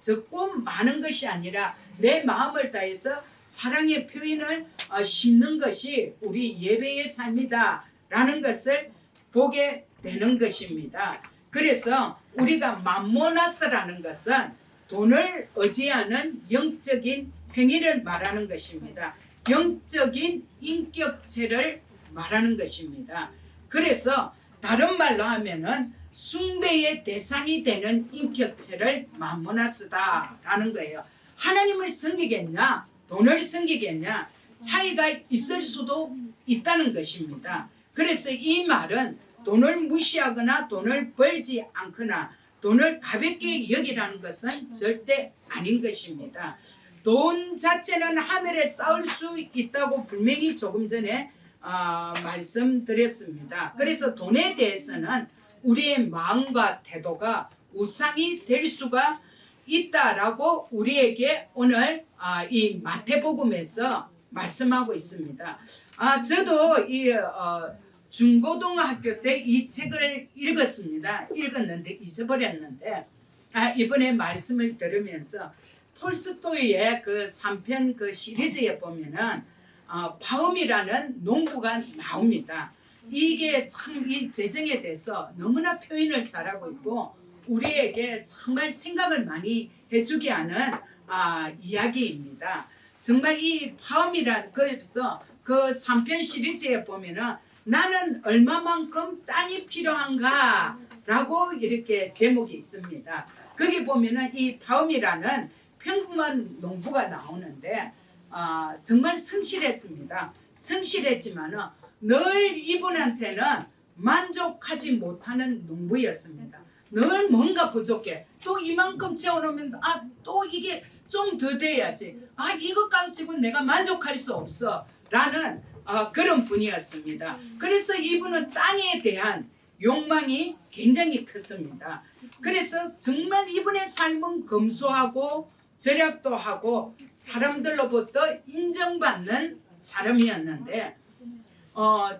적고 많은 것이 아니라 내 마음을 다해서 사랑의 표현을 심는 것이 우리 예배의 삶이다 라는 것을 보게 되는 것입니다. 그래서 우리가 맘모나스라는 것은 돈을 의지하는 영적인 행위를 말하는 것입니다. 영적인 인격체를 말하는 것입니다. 그래서 다른 말로 하면은 숭배의 대상이 되는 인격체를 맘모나스다라는 거예요. 하나님을 섬기겠냐 돈을 섬기겠냐 차이가 있을 수도 있다는 것입니다. 그래서 이 말은 돈을 무시하거나 돈을 벌지 않거나 돈을 가볍게 여기라는 것은 절대 아닌 것입니다. 돈 자체는 하늘에 쌓을 수 있다고 분명히 조금 전에 말씀드렸습니다. 그래서 돈에 대해서는 우리의 마음과 태도가 우상이 될 수가 있다라고 우리에게 오늘 이 마태복음에서 말씀하고 있습니다. 저도 이 중고등학교 때 이 책을 읽었는데 잊어버렸는데 이번에 말씀을 들으면서 톨스토이의 그 3편 그 시리즈에 보면은 파움이라는 농부가 나옵니다. 이게 참 이 재정에 대해서 너무나 표현을 잘하고 있고 우리에게 정말 생각을 많이 해주게 하는 이야기입니다. 정말 이 파움이라는 그래서 그 3편 시리즈에 보면은 나는 얼마만큼 땅이 필요한가 라고 이렇게 제목이 있습니다. 거기 보면은 이 파움이라는 평범한 농부가 나오는데 정말 성실했습니다. 성실했지만은 늘 이분한테는 만족하지 못하는 농부였습니다. 늘 뭔가 부족해. 또 이만큼 채워놓으면 또 이게 좀 더 돼야지. 이것 가지고 내가 만족할 수 없어. 라는 그런 분이었습니다. 그래서 이분은 땅에 대한 욕망이 굉장히 컸습니다. 그래서 정말 이분의 삶은 검소하고 절약도 하고 사람들로부터 인정받는 사람이었는데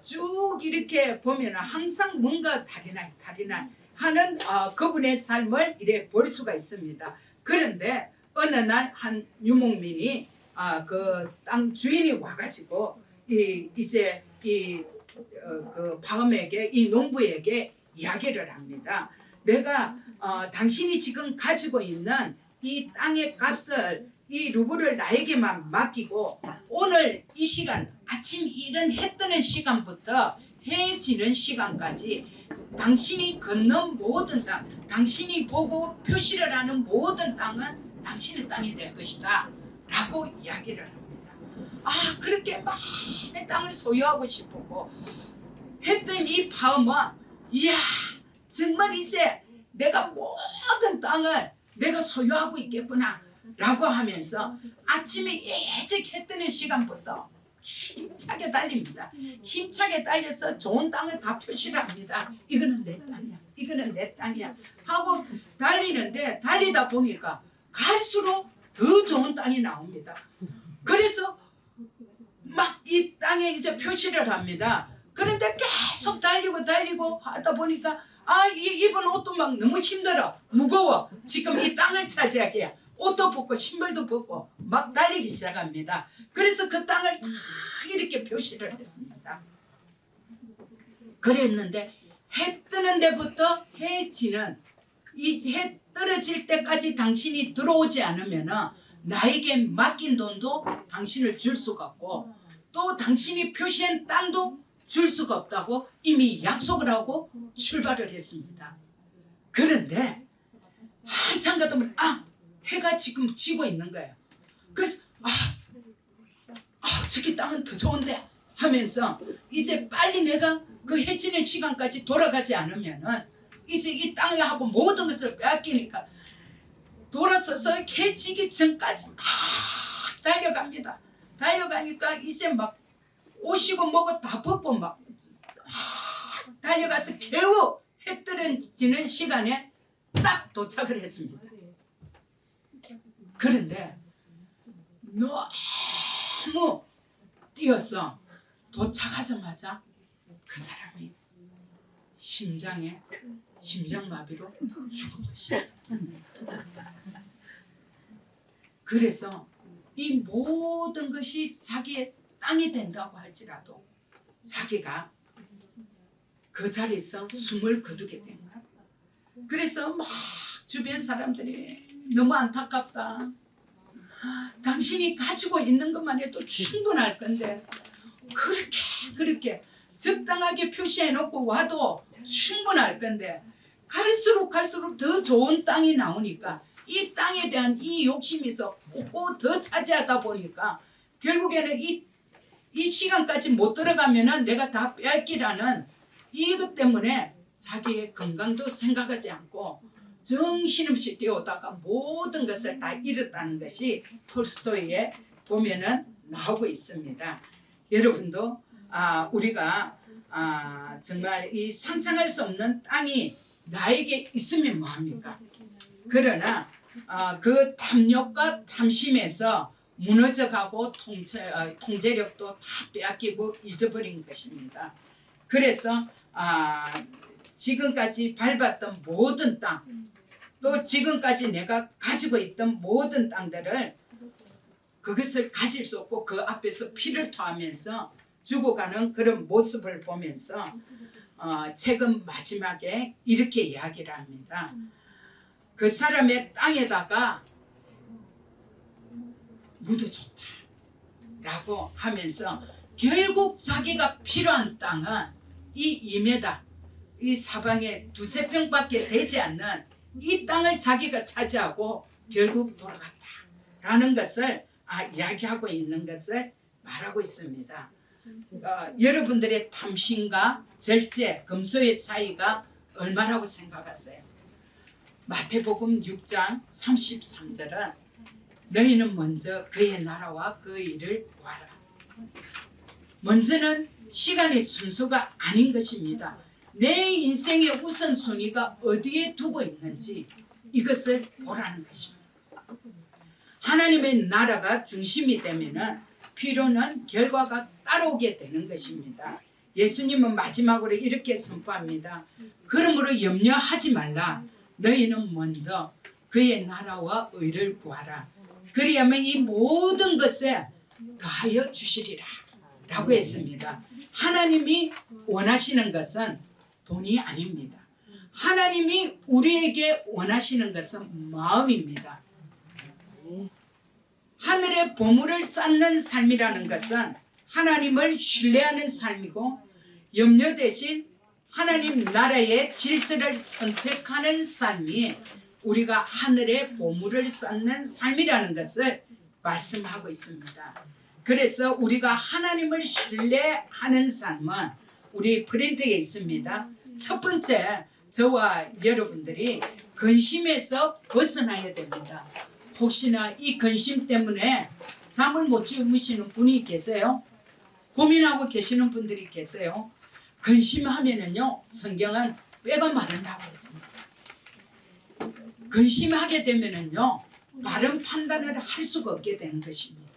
쭉 이렇게 보면 항상 뭔가 다리나 하는 그분의 삶을 이래 볼 수가 있습니다. 그런데 어느 날 한 유목민이 그 땅 주인이 와가지고 이제 그 파음에게 이 농부에게 이야기를 합니다. 내가 당신이 지금 가지고 있는 이 땅의 값을 이 루브를 나에게만 맡기고 오늘 이 시간 아침 이른 해 뜨는 시간부터 해 지는 시간까지 당신이 걷는 모든 땅, 당신이 보고 표시를 하는 모든 땅은 당신의 땅이 될 것이다 라고 이야기를 합니다. 그렇게 많은 땅을 소유하고 싶었고 했던 이 파음은 이야 정말 이제 내가 모든 땅을 내가 소유하고 있겠구나 라고 하면서 아침에 일찍 해 뜨는 시간부터 힘차게 달립니다. 힘차게 달려서 좋은 땅을 다 표시를 합니다. 이거는 내 땅이야. 이거는 내 땅이야. 하고 달리는데 달리다 보니까 갈수록 더 좋은 땅이 나옵니다. 그래서 막 이 땅에 이제 표시를 합니다. 그런데 계속 달리고 하다 보니까 이번 옷도 막 너무 힘들어. 무거워. 지금 이 땅을 차지하게 옷도 벗고 신발도 벗고 막 달리기 시작합니다. 그래서 그 땅을 다 이렇게 표시를 했습니다. 그랬는데 해 뜨는 데부터 해 지는 이 해 떨어질 때까지 당신이 들어오지 않으면 나에게 맡긴 돈도 당신을 줄 수가 없고 또 당신이 표시한 땅도 줄 수가 없다고 이미 약속을 하고 출발을 했습니다. 그런데 한참 가다 보면 해가 지금 지고 있는 거예요. 그래서 저기 땅은 더 좋은데 하면서 이제 빨리 내가 그 해지는 시간까지 돌아가지 않으면은 이제 이 땅에 하고 모든 것을 빼앗기니까 돌아서서 해 지기 전까지 막 달려갑니다. 달려가니까 이제 막 옷이고 뭐고 다 벗고 막 달려가서 겨우 해 떨어지는 시간에 딱 도착을 했습니다. 그런데 너무 뛰어서 도착하자마자 그 사람이 심장마비로 죽은 것입니다. 그래서 이 모든 것이 자기의 땅이 된다고 할지라도 자기가 그 자리에서 숨을 거두게 된 거야. 그래서 막 주변 사람들이 너무 안타깝다. 당신이 가지고 있는 것만 해도 충분할 건데 그렇게 적당하게 표시해 놓고 와도 충분할 건데 갈수록 더 좋은 땅이 나오니까 이 땅에 대한 이 욕심이 있어 꼭 더 차지하다 보니까 결국에는 이 시간까지 못 들어가면은 내가 다 뺏기라는 이것 때문에 자기의 건강도 생각하지 않고 정신없이 뛰어오다가 모든 것을 다 잃었다는 것이 톨스토이에 보면은 나오고 있습니다. 여러분도 우리가 정말 이 상상할 수 없는 땅이 나에게 있으면 뭐합니까? 그러나 그 탐욕과 탐심에서 무너져가고 통제력도 다 빼앗기고 잊어버린 것입니다. 그래서 지금까지 밟았던 모든 땅, 또 지금까지 내가 가지고 있던 모든 땅들을 그것을 가질 수 없고 그 앞에서 피를 토하면서 죽어가는 그런 모습을 보면서 책은 마지막에 이렇게 이야기를 합니다. 그 사람의 땅에다가 묻어줬다라고 하면서 결국 자기가 필요한 땅은 이 2m, 이 사방에 2-3평밖에 되지 않는 이 땅을 자기가 차지하고 결국 돌아갔다라는 것을 이야기하고 있는 것을 말하고 있습니다. 여러분들의 탐심과 절제, 금소의 차이가 얼마라고 생각하세요? 마태복음 6장 33절은 너희는 먼저 그의 나라와 그 일을 구하라. 먼저는 시간의 순서가 아닌 것입니다. 내 인생의 우선순위가 어디에 두고 있는지 이것을 보라는 것입니다. 하나님의 나라가 중심이 되면은 필요는 결과가 따라오게 되는 것입니다. 예수님은 마지막으로 이렇게 선포합니다. 그러므로 염려하지 말라. 너희는 먼저 그의 나라와 의를 구하라. 그리하면 이 모든 것에 더하여 주시리라 라고 했습니다. 하나님이 원하시는 것은 돈이 아닙니다. 하나님이 우리에게 원하시는 것은 마음입니다. 하늘의 보물을 쌓는 삶이라는 것은 하나님을 신뢰하는 삶이고 염려 대신 하나님 나라의 질서를 선택하는 삶이 우리가 하늘의 보물을 쌓는 삶이라는 것을 말씀하고 있습니다. 그래서 우리가 하나님을 신뢰하는 삶은 우리 프린트에 있습니다. 첫 번째, 저와 여러분들이 근심에서 벗어나야 됩니다. 혹시나 이 근심 때문에 잠을 못 주무시는 분이 계세요? 고민하고 계시는 분들이 계세요? 근심하면은요, 성경은 뼈가 마른다고 했습니다. 근심하게 되면은요, 바른 판단을 할 수가 없게 되는 것입니다.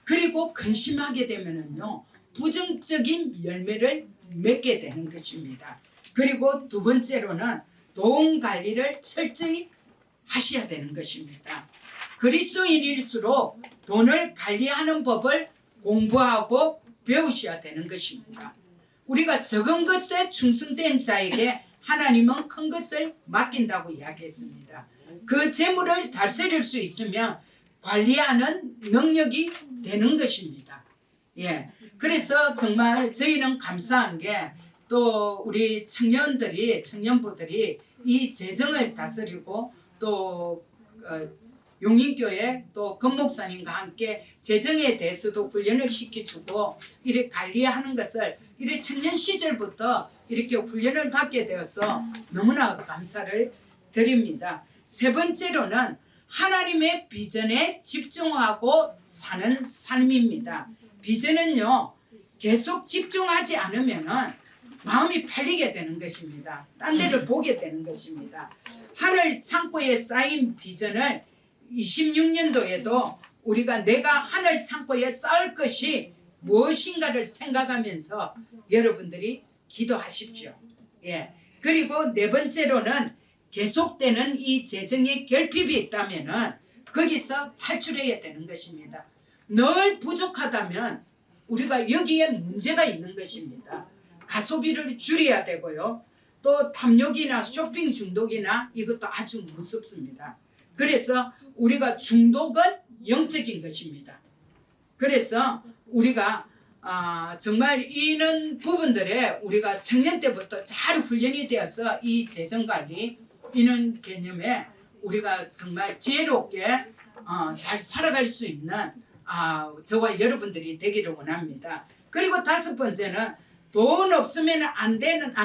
그리고 근심하게 되면은요, 부정적인 열매를 맺게 되는 것입니다. 그리고 두 번째로는 돈 관리를 철저히 하셔야 되는 것입니다. 그리스도인일수록 돈을 관리하는 법을 공부하고 배우셔야 되는 것입니다. 우리가 적은 것에 충성된 자에게 하나님은 큰 것을 맡긴다고 이야기했습니다. 그 재물을 다스릴 수 있으면 관리하는 능력이 되는 것입니다. 예. 그래서 정말 저희는 감사한 게 또 우리 청년부들이 이 재정을 다스리고 또 용인교회 또 건목사님과 함께 재정에 대해서도 훈련을 시켜주고 이렇게 관리하는 것을 이렇게 청년 시절부터 이렇게 훈련을 받게 되어서 너무나 감사를 드립니다. 세 번째로는 하나님의 비전에 집중하고 사는 삶입니다. 비전은요, 계속 집중하지 않으면은 마음이 팔리게 되는 것입니다. 딴 데를 보게 되는 것입니다. 하늘 창고에 쌓인 비전을 26년도에도 우리가 내가 하늘 창고에 쌓을 것이 무엇인가를 생각하면서 여러분들이 기도하십시오. 예. 그리고 네 번째로는 계속되는 이 재정의 결핍이 있다면은 거기서 탈출해야 되는 것입니다. 늘 부족하다면 우리가 여기에 문제가 있는 것입니다. 가소비를 줄여야 되고요. 또 탐욕이나 쇼핑 중독이나 이것도 아주 무섭습니다. 그래서 우리가 중독은 영적인 것입니다. 그래서 우리가 정말 이런 부분들에 우리가 청년 때부터 잘 훈련이 되어서 이 재정관리 이런 개념에 우리가 정말 지혜롭게 잘 살아갈 수 있는 저와 여러분들이 되기를 원합니다. 그리고 다섯 번째는 돈 없으면 안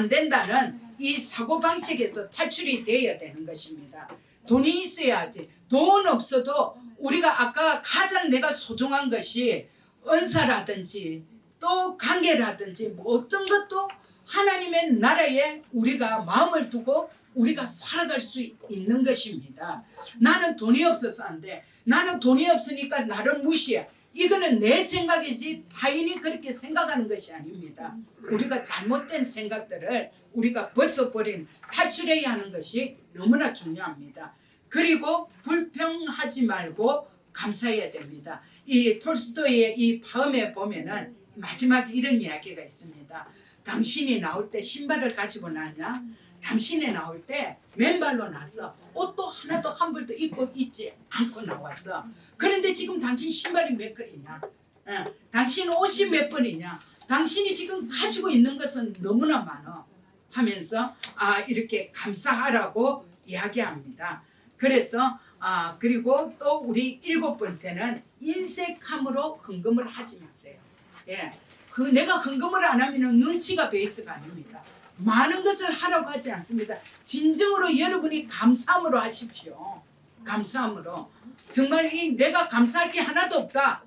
된다는 이 사고방식에서 탈출이 되어야 되는 것입니다. 돈이 있어야지. 돈 없어도 우리가 아까 가장 내가 소중한 것이 은사라든지 또 관계라든지 어떤 것도 하나님의 나라에 우리가 마음을 두고 우리가 살아갈 수 있는 것입니다. 나는 돈이 없어서 안 돼. 나는 돈이 없으니까 나를 무시해. 이거는 내 생각이지 타인이 그렇게 생각하는 것이 아닙니다. 우리가 잘못된 생각들을 우리가 벗어버린 탈출해야 하는 것이 너무나 중요합니다. 그리고 불평하지 말고 감사해야 됩니다. 이 톨스토이의 이 파음에 보면은 마지막에 이런 이야기가 있습니다. 당신이 나올 때 신발을 가지고 나냐? 당신이 나올 때 맨발로 나서 옷도 하나도 한 벌도 입고 있지 않고 나왔어. 그런데 지금 당신 신발이 몇 컬이냐? 당신 옷이 몇 벌이냐? 당신이 지금 가지고 있는 것은 너무나 많아 하면서 이렇게 감사하라고 이야기합니다. 그래서 그리고 또 우리 일곱 번째는 인색함으로 헌금을 하지 마세요. 예, 내가 헌금을 안 하면 눈치가 베이스가 아닙니다. 많은 것을 하라고 하지 않습니다. 진정으로 여러분이 감사함으로 하십시오. 감사함으로. 정말 내가 감사할 게 하나도 없다.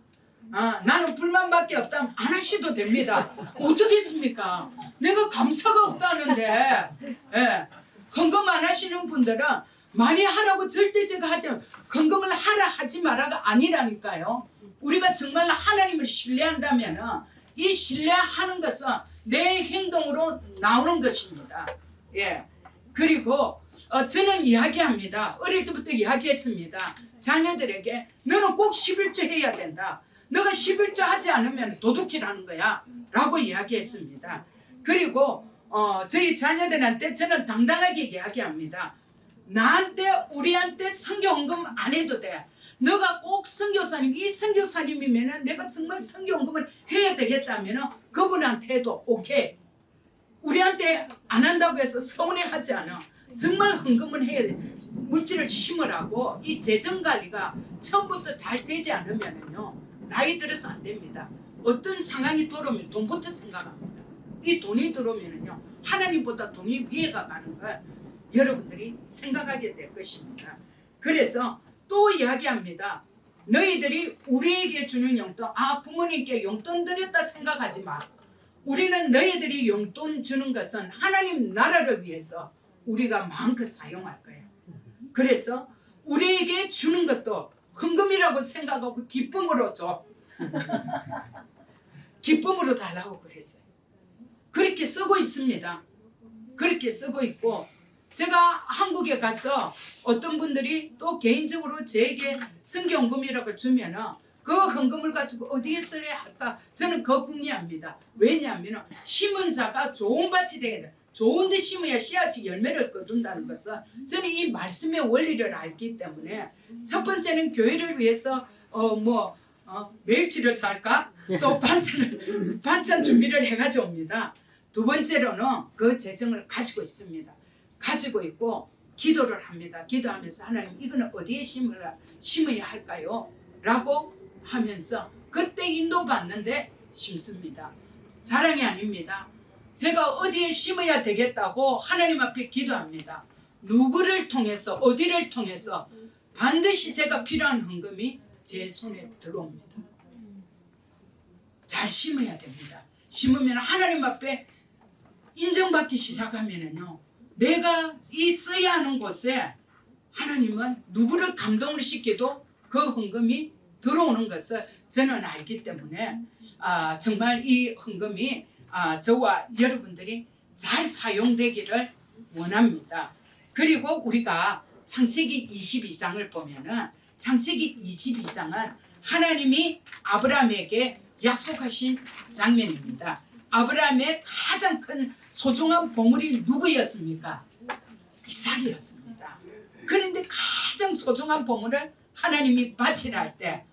나는 불만밖에 없다. 안 하셔도 됩니다. 어떻겠습니까? 내가 감사가 없다는데 헌금 안 하시는 분들은 많이 하라고 절대 제가 하지 않아요. 헌금을 하라 하지 마라가 아니라니까요. 우리가 정말 하나님을 신뢰한다면 이 신뢰하는 것은 내 행동으로 나오는 것입니다. 예. 그리고 저는 이야기합니다. 어릴 때부터 이야기했습니다. 자녀들에게 너는 꼭 11조 해야 된다. 너가 11조 하지 않으면 도둑질하는 거야 라고 이야기했습니다. 그리고 저희 자녀들한테 저는 당당하게 이야기합니다. 나한테 우리한테 선교헌금 안 해도 돼. 너가 꼭 선교사님, 이 선교사님이면 내가 정말 선교헌금을 해야 되겠다면 그분한테 해도 오케이. 우리한테 안 한다고 해서 서운해하지 않아. 정말 헌금을 해야 돼. 물질을 심으라고. 이 재정관리가 처음부터 잘 되지 않으면요 나이 들어서 안 됩니다. 어떤 상황이 들어오면 돈부터 생각합니다. 이 돈이 들어오면요 하나님보다 돈이 위에가 가는 걸 여러분들이 생각하게 될 것입니다. 그래서 또 이야기합니다. 너희들이 우리에게 주는 용돈, 부모님께 용돈 드렸다 생각하지 마. 우리는 너희들이 용돈 주는 것은 하나님 나라를 위해서 우리가 마음껏 사용할 거예요. 그래서 우리에게 주는 것도 헌금이라고 생각하고 기쁨으로 줘. 기쁨으로 달라고 그랬어요. 그렇게 쓰고 있습니다. 그렇게 쓰고 있고 제가 한국에 가서 어떤 분들이 또 개인적으로 제게 선교헌금이라고 주면은 그 헌금을 가지고 어디에 써야 할까? 저는 그거 궁리합니다. 왜냐하면 심은 자가 좋은 밭이 되게 돼. 좋은 데 심어야 씨앗이 열매를 거둔다는 것은 저는 이 말씀의 원리를 알기 때문에 첫 번째는 교회를 위해서 멸치를 살까? 또 반찬 준비를 해가지고 옵니다. 두 번째로는 그 재정을 가지고 있습니다. 가지고 있고 기도를 합니다. 기도하면서 하나님 이거는 어디에 심어야 할까요? 라고 하면서 그때 인도받는데 심습니다. 자랑이 아닙니다. 제가 어디에 심어야 되겠다고 하나님 앞에 기도합니다. 누구를 통해서 어디를 통해서 반드시 제가 필요한 헌금이 제 손에 들어옵니다. 잘 심어야 됩니다. 심으면 하나님 앞에 인정받기 시작하면은요, 내가 이 써야 하는 곳에 하나님은 누구를 감동을 시켜도 그 헌금이 들어오는 것을 저는 알기 때문에 정말 이 헌금이 저와 여러분들이 잘 사용되기를 원합니다. 그리고 우리가 창세기 22장을 보면은 창세기 22장은 하나님이 아브라함에게 약속하신 장면입니다. 아브라함의 가장 큰 소중한 보물이 누구였습니까? 이삭이었습니다. 그런데 가장 소중한 보물을 하나님이 바치라 할 때,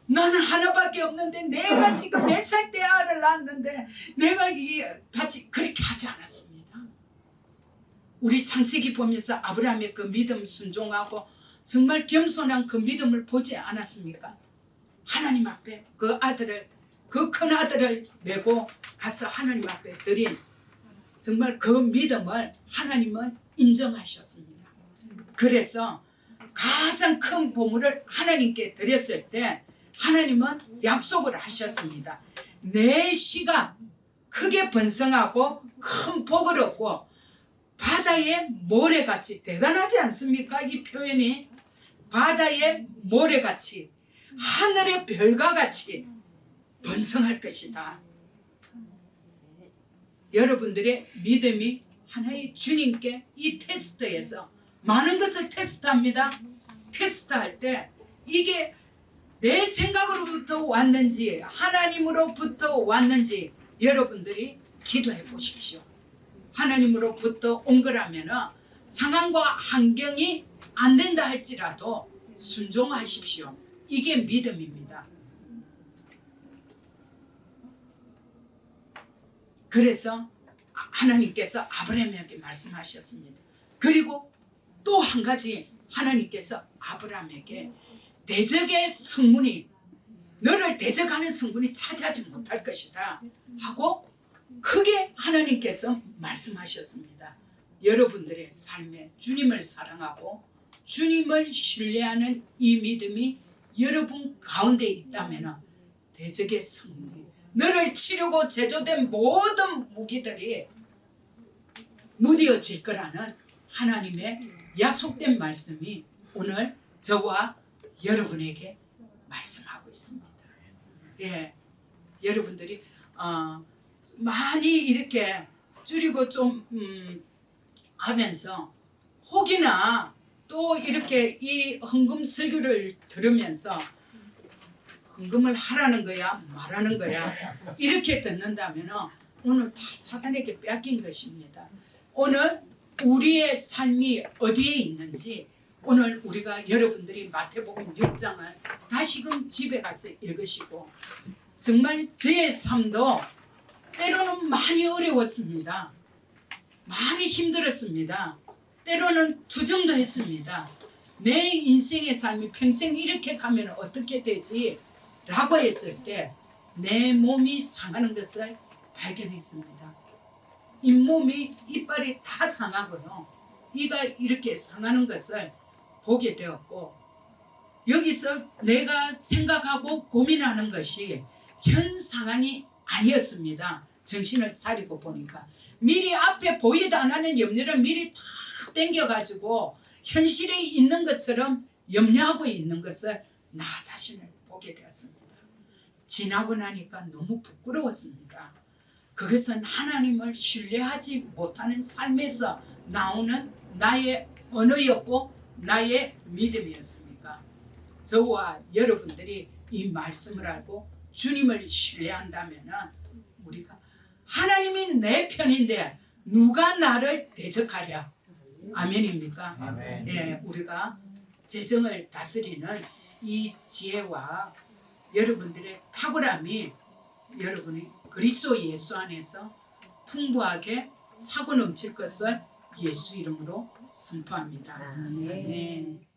나는 하나밖에 없는데 내가 지금 4살 때 아를 낳았는데 내가 이 바치, 그렇게 하지 않았습니다. 우리 창세기 보면서 아브라함의 그 믿음, 순종하고 정말 겸손한 그 믿음을 보지 않았습니까? 하나님 앞에 그 아들을, 그 큰 아들을 메고 가서 하나님 앞에 드린 정말 그 믿음을 하나님은 인정하셨습니다. 그래서 가장 큰 보물을 하나님께 드렸을 때 하나님은 약속을 하셨습니다. 내 씨가 크게 번성하고 큰 복을 얻고 바다의 모래같이, 대단하지 않습니까? 이 표현이 바다의 모래같이 하늘의 별과 같이 번성할 것이다. 여러분들의 믿음이 하나의 주님께 이 테스트에서 많은 것을 테스트합니다. 테스트할 때 이게 내 생각으로부터 왔는지 하나님으로부터 왔는지 여러분들이 기도해 보십시오. 하나님으로부터 온 거라면 상황과 환경이 안 된다 할지라도 순종하십시오. 이게 믿음입니다. 그래서 하나님께서 아브라함에게 말씀하셨습니다. 그리고 또 한 가지 하나님께서 아브라함에게 대적의 성문이, 너를 대적하는 성문이 차지하지 못할 것이다 하고 크게 하나님께서 말씀하셨습니다. 여러분들의 삶에 주님을 사랑하고 주님을 신뢰하는 이 믿음이 여러분 가운데 있다면 대적의 성문이, 너를 치려고 제조된 모든 무기들이 무뎌질 거라는 하나님의 약속된 말씀이 오늘 저와 여러분에게 말씀하고 있습니다. 예, 여러분들이 많이 이렇게 줄이고 좀 하면서 혹이나 또 이렇게 이 헌금 설교를 들으면서 헌금을 하라는 거야 말하는 거야 이렇게 듣는다면 오늘 다 사단에게 뺏긴 것입니다. 오늘 우리의 삶이 어디에 있는지 오늘 우리가 여러분들이 마태복음 6장을 다시금 집에 가서 읽으시고, 정말 저의 삶도 때로는 많이 어려웠습니다. 많이 힘들었습니다. 때로는 투정도 했습니다. 내 인생의 삶이 평생 이렇게 가면 어떻게 되지? 라고 했을 때 내 몸이 상하는 것을 발견했습니다. 잇몸이, 이빨이 다 상하고요. 이가 이렇게 상하는 것을 보게 되었고, 여기서 내가 생각하고 고민하는 것이 현 상황이 아니었습니다. 정신을 차리고 보니까 미리 앞에 보이도 안 하는 염려를 미리 다 땡겨가지고 현실에 있는 것처럼 염려하고 있는 것을 나 자신을 보게 되었습니다. 지나고 나니까 너무 부끄러웠습니다. 그것은 하나님을 신뢰하지 못하는 삶에서 나오는 나의 언어였고 나의 믿음이었습니까? 저와 여러분들이 이 말씀을 알고 주님을 신뢰한다면 우리가 하나님이 내 편인데 누가 나를 대적하랴? 아멘입니까? 아멘. 예, 우리가 재정을 다스리는 이 지혜와 여러분들의 탁월함이 여러분이 그리스도 예수 안에서 풍부하게 차고 넘칠 것을 예수 이름으로 선포합니다. 아멘. 네.